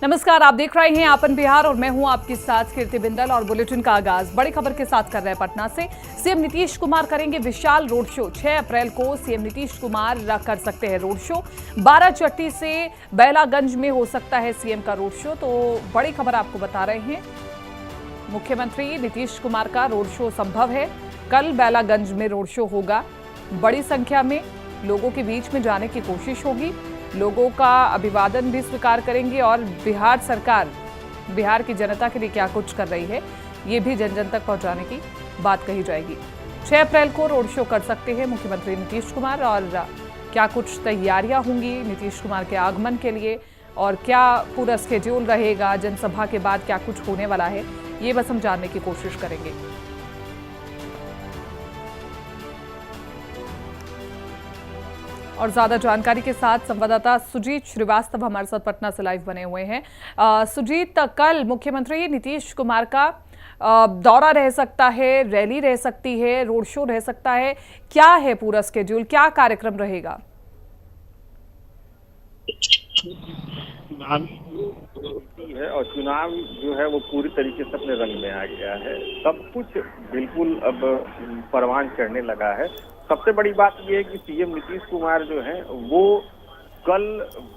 नमस्कार, आप देख रहे हैं आपन बिहार और मैं हूं आपके साथ कीर्ति बिंदल। और बुलेटिन का आगाज बड़ी खबर के साथ कर रहे हैं पटना से। सीएम नीतीश कुमार करेंगे विशाल रोड शो। 6 अप्रैल को सीएम नीतीश कुमार कर सकते हैं रोड शो। 12 चट्टी से बैलागंज में हो सकता है सीएम का रोड शो। तो बड़ी खबर आपको बता रहे हैं, मुख्यमंत्री नीतीश कुमार का रोड शो संभव है। कल बैलागंज में रोड शो होगा। बड़ी संख्या में लोगों के बीच में जाने की कोशिश होगी। लोगों का अभिवादन भी स्वीकार करेंगे और बिहार सरकार बिहार की जनता के लिए क्या कुछ कर रही है ये भी जन जन तक पहुंचाने की बात कही जाएगी। 6 अप्रैल को रोड शो कर सकते हैं मुख्यमंत्री नीतीश कुमार। और क्या कुछ तैयारियां होंगी नीतीश कुमार के आगमन के लिए और क्या पूरा स्केड्यूल रहेगा, जनसभा के बाद क्या कुछ होने वाला है, ये बस हम जानने की कोशिश करेंगे। और ज्यादा जानकारी के साथ संवाददाता सुजीत श्रीवास्तव हमारे साथ पटना से लाइव बने हुए हैं। सुजीत, कल मुख्यमंत्री नीतीश कुमार का दौरा रह सकता है, रैली रह सकती है, रोड शो रह सकता है, क्या है पूरा स्केड्यूल, क्या कार्यक्रम रहेगा? है और चुनाव जो है वो पूरी तरीके से अपने रंग में आ गया है। सब कुछ बिल्कुल अब परवान चढ़ने लगा है। सबसे बड़ी बात यह है कि सीएम नीतीश कुमार जो है वो कल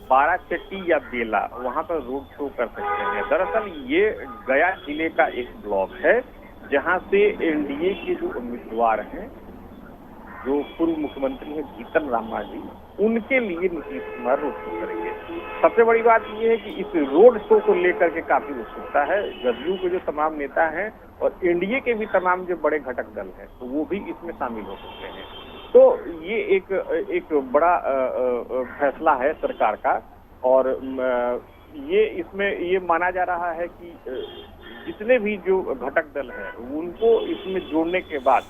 12 चट्टी या बेला वहां पर रोड शो कर सकते हैं। दरअसल ये गया जिले का एक ब्लॉक है जहां से एनडीए के जो उम्मीदवार हैं, जो पूर्व मुख्यमंत्री हैं जीतन राम मांझी, उनके लिए नीतीश कुमार रोड शो करेंगे। सबसे बड़ी बात यह है कि इस रोड शो को लेकर के काफी उत्सुकता है। जदयू के जो तमाम नेता हैं और एनडीए के भी तमाम जो बड़े घटक दल हैं तो वो भी इसमें शामिल हो सकते हैं। तो ये एक बड़ा फैसला है सरकार का। और ये इसमें ये माना जा रहा है कि जितने भी जो घटक दल हैं उनको इसमें जोड़ने के बाद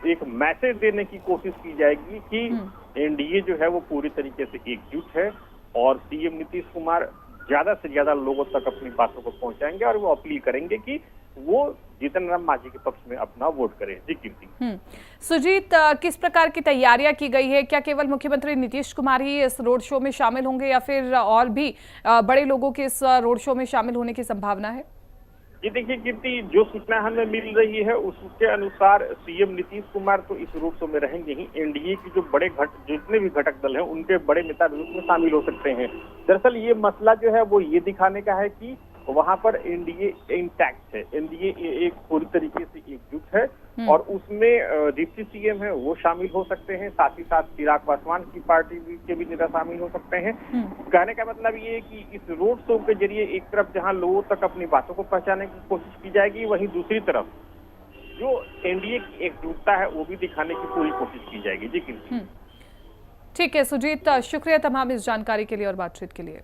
एक मैसेज देने की कोशिश की जाएगी कि एनडीए जो है वो पूरी तरीके से एकजुट है और सीएम नीतीश कुमार ज्यादा से ज्यादा लोगों तक अपनी बातों को पहुंचाएंगे और वो अपील करेंगे कि वो जीतन राम मांझी के पक्ष में अपना वोट करें। जी कीर्ति। सुजीत, किस प्रकार की तैयारियां की गई है? क्या केवल मुख्यमंत्री नीतीश कुमार ही इस रोड शो में शामिल होंगे या फिर और भी बड़े लोगों के इस रोड शो में शामिल होने की संभावना है? ये देखिए कीर्ति, जो सूचना हमें मिल रही है उसके अनुसार सीएम नीतीश कुमार तो इस रोड शो में रहेंगे ही। एनडीए की जो जितने भी घटक दल हैं उनके बड़े नेता भी उसमें शामिल हो सकते हैं। दरअसल ये मसला जो है वो ये दिखाने का है कि वहां पर एनडीए इंटैक्ट है, एनडीए एक पूरी तरीके से एकजुट है और उसमें डिप्टी सीएम है वो शामिल हो सकते हैं। साथ ही साथ चिराग पासवान की पार्टी के भी नेता शामिल हो सकते हैं। कहने का मतलब ये है कि इस रोड शो के जरिए एक तरफ जहां लोगों तक अपनी बातों को पहुंचाने की कोशिश की जाएगी, वहीं दूसरी तरफ जो एनडीए की एकजुटता है वो भी दिखाने की पूरी कोशिश की जाएगी। जी कीर्ति। ठीक है सुजीत, शुक्रिया तमाम इस जानकारी के लिए और बातचीत के लिए।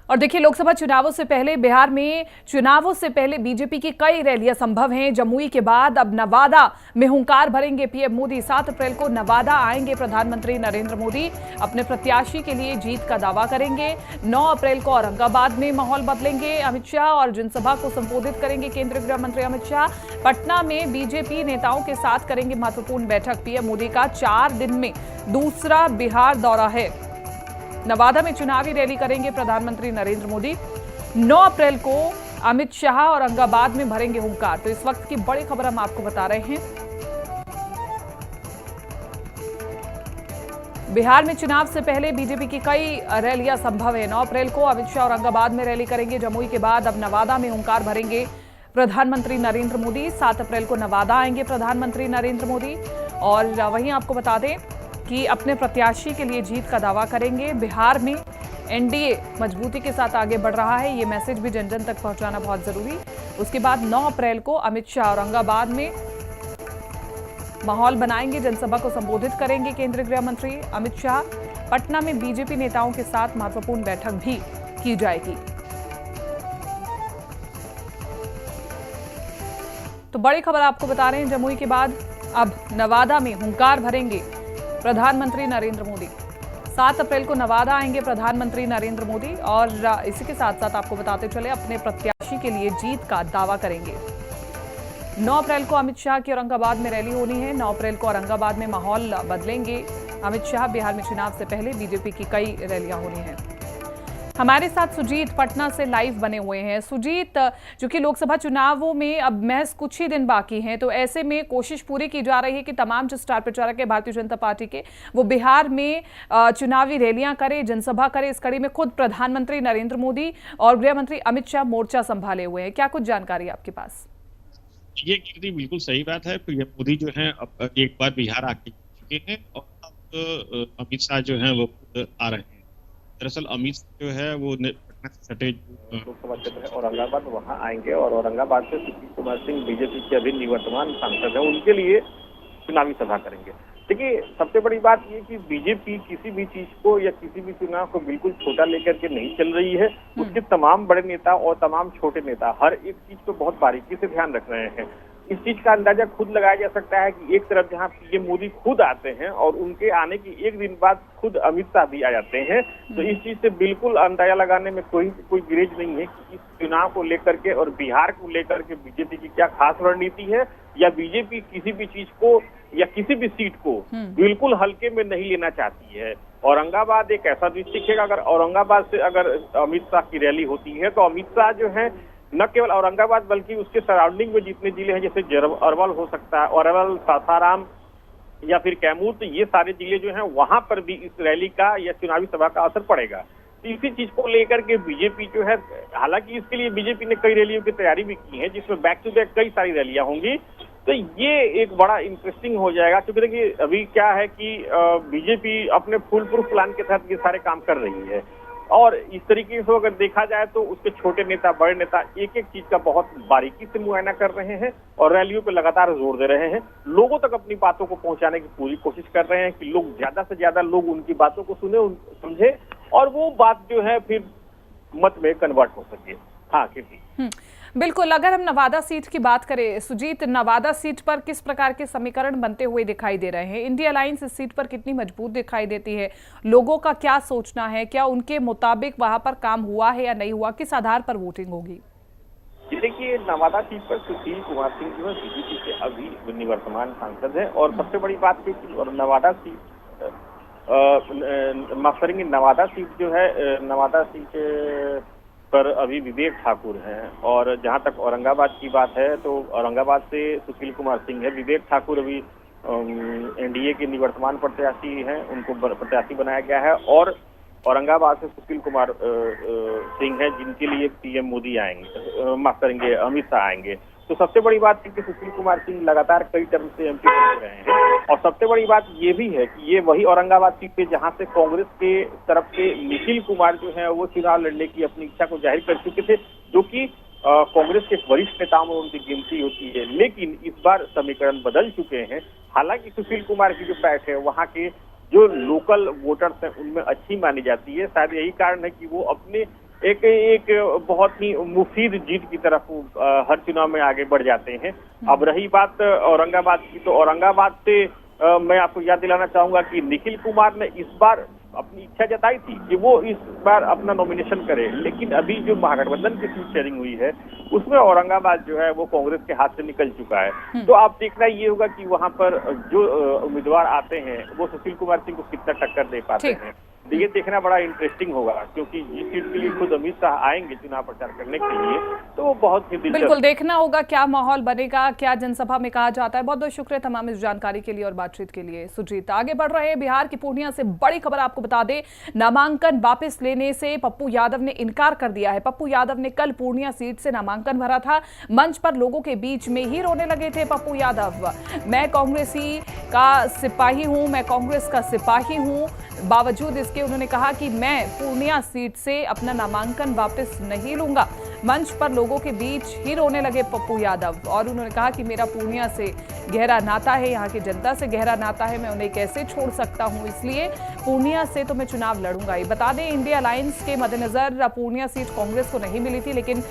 और देखिए, लोकसभा चुनावों से पहले बिहार में बीजेपी की कई रैलियां संभव हैं। जमुई के बाद अब नवादा में हुंकार भरेंगे पीएम मोदी। 7 अप्रैल को नवादा आएंगे प्रधानमंत्री नरेंद्र मोदी, अपने प्रत्याशी के लिए जीत का दावा करेंगे। 9 अप्रैल को औरंगाबाद में माहौल बदलेंगे अमित शाह और जनसभा को संबोधित करेंगे केंद्रीय गृह मंत्री अमित शाह। पटना में बीजेपी नेताओं के साथ करेंगे महत्वपूर्ण बैठक। पीएम मोदी का 4 दिन में दूसरा बिहार दौरा है। नवादा में चुनावी रैली करेंगे प्रधानमंत्री नरेंद्र मोदी। 9 अप्रैल को अमित शाह और औरंगाबाद में भरेंगे हुंकार। तो इस वक्त की बड़ी खबर हम आपको बता रहे हैं। बिहार में चुनाव से पहले बीजेपी की कई रैलियां संभव है। 9 अप्रैल को अमित शाह औरंगाबाद में रैली करेंगे। जमुई के बाद अब नवादा में हुंकार भरेंगे प्रधानमंत्री नरेंद्र मोदी। 7 अप्रैल को नवादा आएंगे प्रधानमंत्री नरेंद्र मोदी। और वहीं आपको बता दें कि अपने प्रत्याशी के लिए जीत का दावा करेंगे। बिहार में एनडीए मजबूती के साथ आगे बढ़ रहा है, ये मैसेज भी जन जन तक पहुंचाना बहुत जरूरी। उसके बाद 9 अप्रैल को अमित शाह औरंगाबाद में माहौल बनाएंगे, जनसभा को संबोधित करेंगे केंद्रीय गृह मंत्री अमित शाह। पटना में बीजेपी नेताओं के साथ महत्वपूर्ण बैठक भी की जाएगी। तो बड़ी खबर आपको बता रहे हैं, जमुई के बाद अब नवादा में हुंकार भरेंगे प्रधानमंत्री नरेंद्र मोदी। 7 अप्रैल को नवादा आएंगे प्रधानमंत्री नरेंद्र मोदी और इसी के साथ साथ आपको बताते चले अपने प्रत्याशी के लिए जीत का दावा करेंगे। 9 अप्रैल को अमित शाह की औरंगाबाद में रैली होनी है। 9 अप्रैल को औरंगाबाद में माहौल बदलेंगे अमित शाह। बिहार में चुनाव से पहले बीजेपी की कई रैलियां होनी हैं। हमारे साथ सुजीत पटना से लाइव बने हुए हैं। सुजीत, चूंकि लोकसभा चुनावों में अब महज कुछ ही दिन बाकी हैं, तो ऐसे में कोशिश पूरी की जा रही है कि तमाम जो स्टार प्रचारक है भारतीय जनता पार्टी के, वो बिहार में चुनावी रैलियां करें, जनसभा करें। इस कड़ी में खुद प्रधानमंत्री नरेंद्र मोदी और गृह मंत्री अमित शाह मोर्चा संभाले हुए हैं। क्या कुछ जानकारी आपके पास? ये कीर्ति बिल्कुल सही बात है। मोदी जो है अब एक बार बिहार आके चुके हैं और अब अमित शाह जो है वो खुद आ रहे हैं। दरअसल अमित जो है वो पटना से सटे लोकसभा क्षेत्र है औरंगाबाद, वहां आएंगे और औरंगाबाद से सुशील कुमार सिंह बीजेपी के अभी निवर्तमान सांसद है, उनके लिए चुनावी सभा करेंगे। देखिए, सबसे बड़ी बात ये कि बीजेपी किसी भी चीज को या किसी भी चुनाव को बिल्कुल छोटा लेकर के नहीं चल रही है। उसके तमाम बड़े नेता और तमाम छोटे नेता हर एक चीज को बहुत बारीकी से ध्यान रख रहे हैं। इस चीज का अंदाजा खुद लगाया जा सकता है कि एक तरफ जहां पीएम मोदी खुद आते हैं और उनके आने की एक दिन बाद खुद अमित शाह भी आ जाते हैं, तो इस चीज से बिल्कुल अंदाजा लगाने में कोई गिरेज नहीं है कि इस चुनाव को लेकर के और बिहार को लेकर के बीजेपी की क्या खास रणनीति है, या बीजेपी किसी भी चीज को या किसी भी सीट को बिल्कुल हल्के में नहीं लेना चाहती है। औरंगाबाद एक ऐसा डिस्ट्रिक्ट है, अगर औरंगाबाद से अगर अमित शाह की रैली होती है तो अमित शाह जो है न केवल औरंगाबाद बल्कि उसके सराउंडिंग में जितने जिले हैं, जैसे अरवल हो सकता है, अरवल, सासाराम या फिर कैमूर, तो ये सारे जिले जो हैं वहां पर भी इस रैली का या चुनावी सभा का असर पड़ेगा। तो इसी चीज को लेकर के बीजेपी जो है, हालांकि इसके लिए बीजेपी ने कई रैलियों की तैयारी भी की है, जिसमें बैक टू बैक कई सारी रैलियां होंगी। तो ये एक बड़ा इंटरेस्टिंग हो जाएगा, क्योंकि देखिए अभी क्या है कि बीजेपी अपने फुल प्रूफ प्लान के तहत ये सारे काम कर रही है और इस तरीके से अगर देखा जाए तो उसके छोटे नेता, बड़े नेता एक एक चीज का बहुत बारीकी से मुआयना कर रहे हैं और रैलियों पे लगातार जोर दे रहे हैं। लोगों तक अपनी बातों को पहुंचाने की पूरी कोशिश कर रहे हैं कि लोग ज्यादा से ज्यादा लोग उनकी बातों को सुने, समझे और वो बात जो है फिर मत में कन्वर्ट हो सके। हाँ कीर्ति, बिल्कुल। अगर हम नवादा सीट की बात करें सुजीत, नवादा सीट पर किस प्रकार के समीकरण बनते हुए दिखाई दे रहे हैं? इंडिया अलायंस इस सीट पर कितनी मजबूत दिखाई देती है? लोगों का क्या सोचना है? क्या उनके मुताबिक वहां पर काम हुआ है या नहीं हुआ? किस आधार पर वोटिंग होगी? देखिए, नवादा सीट पर सुशील कुमार सिंह जो है बीजेपी के अभी निवर्तमान सांसद है और सबसे बड़ी बात और नवादा सीट माफ करेंगे, नवादा सीट जो है, नवादा सीट पर अभी विवेक ठाकुर हैं और जहां तक औरंगाबाद की बात है तो औरंगाबाद से सुशील कुमार सिंह है। विवेक ठाकुर अभी एनडीए के निवर्तमान प्रत्याशी हैं, उनको प्रत्याशी बनाया गया है और औरंगाबाद से सुशील कुमार सिंह है जिनके लिए पीएम मोदी आएंगे, माफ करेंगे अमित शाह आएंगे। तो सबसे बड़ी बात है कि सुशील कुमार सिंह लगातार कई टर्म से एमपी बन रहे हैं और सबसे बड़ी बात ये भी है कि ये वही औरंगाबाद सीट पे जहां से कांग्रेस के तरफ से निखिल कुमार जो है वो चुनाव लड़ने की अपनी इच्छा को जाहिर कर चुके थे, जो कि कांग्रेस के वरिष्ठ नेताओं में उनकी गिनती होती है। लेकिन इस बार समीकरण बदल चुके हैं। हालांकि सुशील कुमार की जो पैठ है वहाँ के जो लोकल वोटर्स हैं उनमें अच्छी मानी जाती है। शायद यही कारण है कि वो अपने एक बहुत ही मुफीद जीत की तरफ हर चुनाव में आगे बढ़ जाते हैं। अब रही बात औरंगाबाद की, तो औरंगाबाद से मैं आपको याद दिलाना चाहूंगा कि निखिल कुमार ने इस बार अपनी इच्छा जताई थी कि वो इस बार अपना नॉमिनेशन करे, लेकिन अभी जो महागठबंधन की सीट शेयरिंग हुई है उसमें औरंगाबाद जो है वो कांग्रेस के हाथ से निकल चुका है। तो आप देखना ये होगा कि वहां पर जो उम्मीदवार आते हैं वो सुशील कुमार सिंह को कितना टक्कर दे पाते हैं। ये देखना बड़ा इंटरेस्टिंग होगा, क्योंकि जिस सीट के लिए खुद अमित शाह आएंगे चुनाव प्रचार करने के लिए, तो वो बहुत ही बिल्कुल देखना होगा क्या माहौल बनेगा, क्या जनसभा में कहा जाता है। बहुत बहुत शुक्रिया तमाम इस जानकारी के लिए और बातचीत के लिए सुजीत। आगे बढ़ रहे हैं बिहार की पूर्णिया से बड़ी खबर आपको बता दें, नामांकन वापस लेने से पप्पू यादव ने इनकार कर दिया है। पप्पू यादव ने कल पूर्णिया सीट से नामांकन भरा था। मंच पर लोगों के बीच में ही रोने लगे थे पप्पू यादव। मैं कांग्रेसी का सिपाही हूं, मैं कांग्रेस का सिपाही हूं। बावजूद इसके उन्होंने कहा कि मैं पूर्णिया सीट से अपना नामांकन वापस नहीं लूंगा। मंच पर लोगों के बीच ही रोने लगे पप्पू यादव और उन्होंने कहा कि मेरा पूर्णिया से गहरा नाता है, यहाँ की जनता से गहरा नाता है, मैं उन्हें कैसे छोड़ सकता हूँ, इसलिए पूर्णिया से तो मैं चुनाव लड़ूंगा ही। बता दें इंडिया अलायंस के मद्देनजर पूर्णिया सीट कांग्रेस को नहीं मिली थी, लेकिन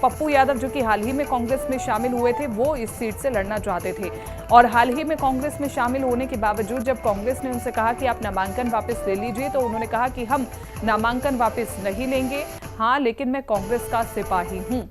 पप्पू यादव जो कि हाल ही में कांग्रेस में शामिल हुए थे वो इस सीट से लड़ना चाहते थे और हाल ही में कांग्रेस में शामिल होने के बावजूद जब कांग्रेस ने उनसे कहा कि आप नामांकन वापस ले लीजिए तो उन्होंने कहा कि हम नामांकन वापस नहीं लेंगे, हाँ लेकिन मैं कांग्रेस का सिपाही हूं।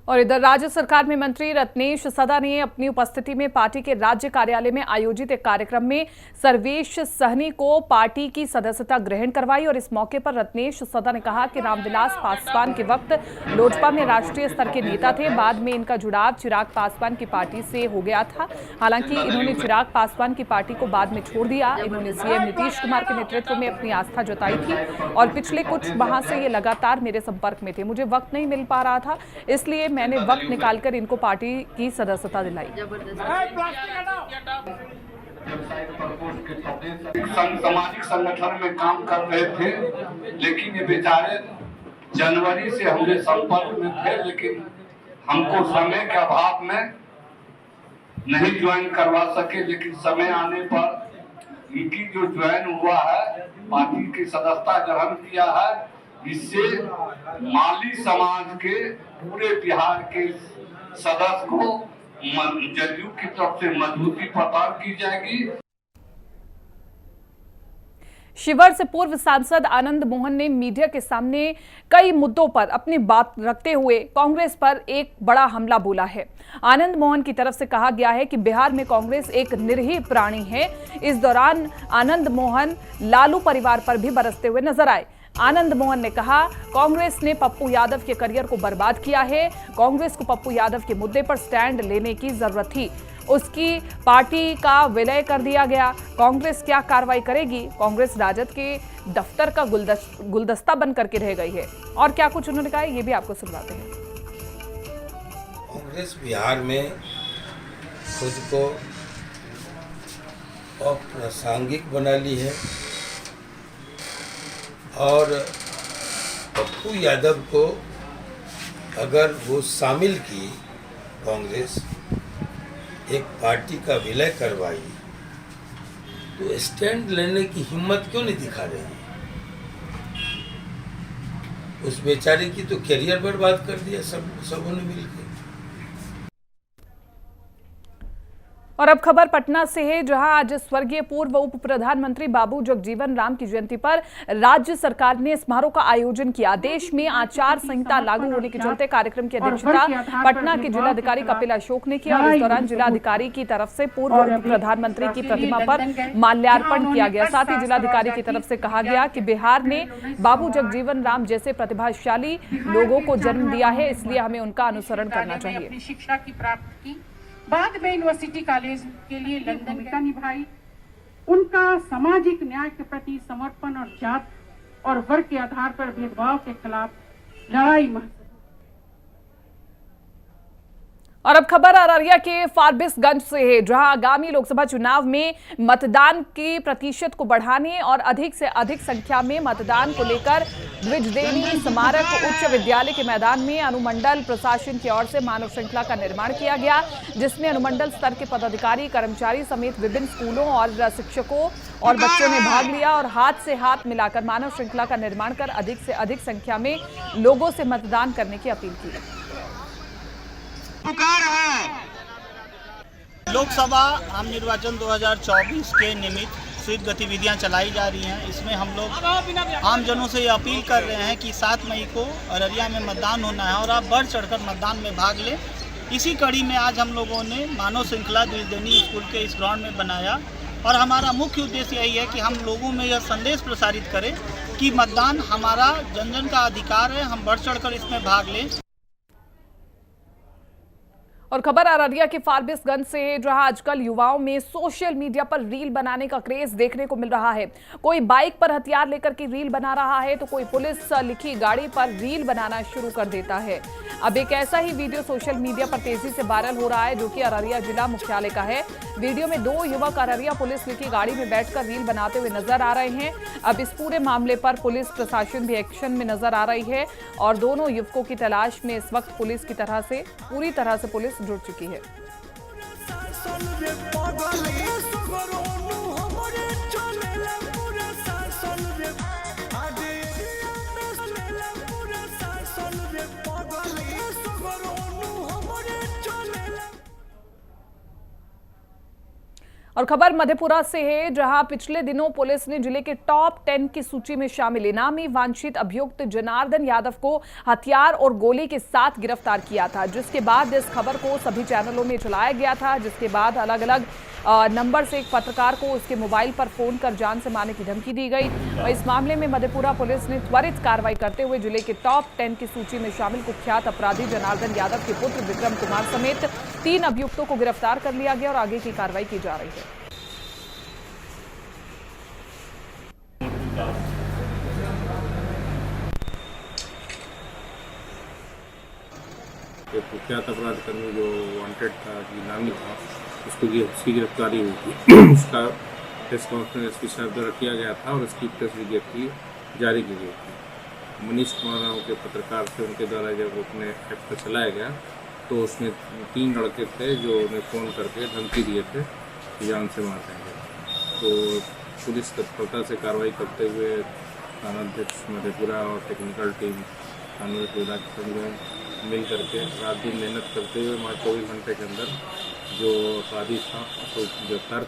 और इधर राज्य सरकार में मंत्री रत्नेश सदा ने अपनी उपस्थिति में पार्टी के राज्य कार्यालय में आयोजित एक कार्यक्रम में सर्वेश सहनी को पार्टी की सदस्यता ग्रहण करवाई। और इस मौके पर रत्नेश सदा ने कहा कि रामविलास पासवान के वक्त लोजपा में राष्ट्रीय स्तर के नेता थे, बाद में इनका जुड़ाव चिराग पासवान की पार्टी से हो गया था। हालांकि इन्होंने चिराग पासवान की पार्टी को बाद में छोड़ दिया। इन्होंने सीएम नीतीश कुमार के नेतृत्व में अपनी आस्था जताई थी और पिछले कुछ माह से ये लगातार मेरे संपर्क में थे। मुझे वक्त नहीं मिल पा रहा था, इसलिए मैंने वक्त निकालकर इनको पार्टी की सदस्यता दिलाई। सामाजिक संगठन में काम कर रहे थे, लेकिन ये बेचारे जनवरी से हमने संपर्क में थे, लेकिन हमको समय के अभाव में नहीं ज्वाइन करवा सके। लेकिन समय आने पर इनकी जो ज्वाइन हुआ है, पार्टी की सदस्यता ग्रहण किया है, इससे माली समाज के पूरे बिहार के सदस्य को जदयू की तरफ से मजबूती प्रदान की जाएगी। शिवहर से पूर्व सांसद आनंद मोहन ने मीडिया के सामने कई मुद्दों पर अपनी बात रखते हुए कांग्रेस पर एक बड़ा हमला बोला है। आनंद मोहन की तरफ से कहा गया है कि बिहार में कांग्रेस एक निरीह प्राणी है। इस दौरान आनंद मोहन लालू परिवार पर भी बरसते हुए नजर आए। आनंद मोहन ने कहा, कांग्रेस ने पप्पू यादव के करियर को बर्बाद किया है। कांग्रेस को पप्पू यादव के मुद्दे पर स्टैंड लेने की जरूरत थी, उसकी पार्टी का विलय कर दिया गया। कांग्रेस क्या कार्रवाई करेगी? कांग्रेस राजद के दफ्तर का गुलदस्ता बन करके रह गई है। और क्या कुछ उन्होंने कहा, ये भी आपको सुनवाते हैं। कांग्रेस बिहार में खुद को अप्रासंगिक बना ली है और पप्पू यादव को अगर वो शामिल की, कांग्रेस एक पार्टी का विलय करवाई, तो स्टैंड लेने की हिम्मत क्यों नहीं दिखा रही है? उस बेचारे की तो करियर बर्बाद कर दिया सबों ने मिलकर। और अब खबर पटना से है, जहां आज स्वर्गीय पूर्व उप प्रधानमंत्री बाबू जगजीवन राम की जयंती पर राज्य सरकार ने समारोह का आयोजन किया। देश में आचार संहिता लागू होने के चलते कार्यक्रम की अध्यक्षता पटना के जिलाधिकारी कपिल अशोक ने किया। और इस दौरान जिलाधिकारी की तरफ से पूर्व उप प्रधानमंत्री की प्रतिमा पर माल्यार्पण किया गया। साथ ही जिलाधिकारी की तरफ से कहा गया कि बिहार ने बाबू जगजीवन राम जैसे प्रतिभाशाली लोगों को जन्म दिया है, इसलिए हमें उनका अनुसरण करना चाहिए। शिक्षा की प्राप्ति की, बाद में यूनिवर्सिटी कॉलेज के लिए लंदन भूमिका निभाई। उनका सामाजिक न्याय के प्रति समर्पण और जात और वर्ग के आधार पर भेदभाव के खिलाफ लड़ाई महत्वपूर्ण। और अब खबर अररिया के फारबिसगंज से है, जहां आगामी लोकसभा चुनाव में मतदान की प्रतिशत को बढ़ाने और अधिक से अधिक संख्या में मतदान को लेकर द्विजदेवी स्मारक उच्च विद्यालय के मैदान में अनुमंडल प्रशासन की ओर से मानव श्रृंखला का निर्माण किया गया, जिसमें अनुमंडल स्तर के पदाधिकारी, कर्मचारी समेत विभिन्न स्कूलों और शिक्षकों और बच्चों ने भाग लिया और हाथ से हाथ मिलाकर मानव श्रृंखला का निर्माण कर अधिक से अधिक संख्या में लोगों से मतदान करने की अपील की। लोकसभा आम निर्वाचन 2024 के निमित्त स्वीप गतिविधियां चलाई जा रही हैं। इसमें हम लोग आमजनों से ये अपील कर रहे हैं कि 7 मई को अररिया में मतदान होना है और आप बढ़ चढ़कर मतदान में भाग लें। इसी कड़ी में आज हम लोगों ने मानव श्रृंखला द्विजदेवी स्कूल के इस ग्राउंड में बनाया और हमारा मुख्य उद्देश्य यही है कि हम लोगों में यह संदेश प्रसारित करें कि मतदान हमारा जन जन का अधिकार है, हम बढ़ चढ़कर इसमें भाग लें। और खबर अररिया के फारबिसगंज से है, जहां आजकल युवाओं में सोशल मीडिया पर रील बनाने का क्रेज देखने को मिल रहा है। कोई बाइक पर हथियार लेकर के रील बना रहा है तो कोई पुलिस लिखी गाड़ी पर रील बनाना शुरू कर देता है। अब एक ऐसा ही वीडियो सोशल मीडिया पर तेजी से वायरल हो रहा है, जो कि अररिया जिला मुख्यालय का है। वीडियो में 2 युवक अररिया पुलिस लिखी गाड़ी में बैठकर रील बनाते हुए नजर आ रहे हैं। अब इस पूरे मामले पर पुलिस प्रशासन भी एक्शन में नजर आ रही है और दोनों युवकों की तलाश में इस वक्त पुलिस की तरह से पूरी तरह से पुलिस जुट चुकी है। और खबर मधेपुरा से है, जहां पिछले दिनों पुलिस ने जिले के टॉप 10 की सूची में शामिल इनामी वांछित अभियुक्त जनार्दन यादव को हथियार और गोली के साथ गिरफ्तार किया था, जिसके बाद इस खबर को सभी चैनलों में चलाया गया था। जिसके बाद अलग अलग नंबर से एक पत्रकार को उसके मोबाइल पर फोन कर जान से मारने की धमकी दी गई। और इस मामले में मधेपुरा पुलिस ने त्वरित कार्रवाई करते हुए जिले के टॉप 10 की सूची में शामिल कुख्यात अपराधी जनार्दन यादव के पुत्र विक्रम कुमार समेत 3 अभियुक्तों को गिरफ्तार कर लिया गया और आगे की कार्रवाई की जा रही है। कुख्यात अपराध कर्मी जो वांटेड था, इनामी था, उसकी गिरफ्तारी हुई थी। उसका प्रेस कॉन्फ्रेंस एसपी साहब द्वारा किया गया था और उसकी प्रेस विज्ञप्ति जारी की गई थी। मनीष कुमार राव के पत्रकार थे, उनके द्वारा जब अपने ऐप पर चलाया गया तो उसमें 3 लड़के थे जो उन्हें फ़ोन करके धमकी दिए थे कि जान से मार देंगे। तो पुलिस तत्परता से कार्रवाई करते हुए थानाध्यक्ष मधेपुरा और टेक्निकल टीम कानूनी सुविधा के संग में मिल करके रात दिन मेहनत करते हुए 24 घंटे के अंदर जो अपराधी था उसको गिरफ्तार कर